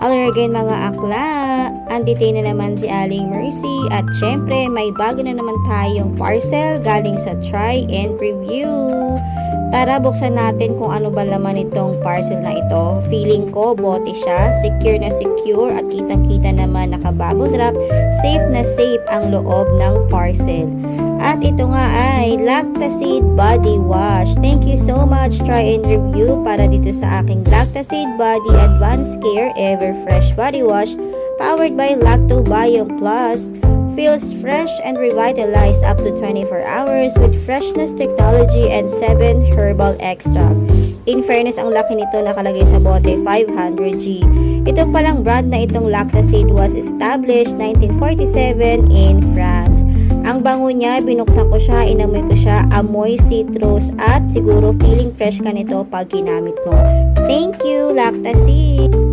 Hello again mga akla! Andito na naman si Aling Mercy at syempre may bago na naman tayong parcel galing sa Try and Review. Tara buksan natin kung ano ba laman itong parcel na ito. Feeling ko bote siya, secure na secure at kitang-kita naman naka-bubble wrap. Safe na safe ang loob ng parcel. At ito nga ay Lactaseed Body Wash. Thank you so much Try and Review para dito sa aking Lactaseed Body Advanced Care Ever Fresh Body Wash powered by Lactobiome Plus. Feels fresh and revitalized up to 24 hours with freshness technology and 7 herbal extract. In fairness, ang laki nito nakalagay sa bote 500g. Ito palang brand na itong Lactaseed was established 1947 in France. Ang bango niya, binuksan ko siya, inamoy ko siya, amoy citrus at siguro feeling fresh ka nito pag ginamit mo. Thank you, Lactaseed!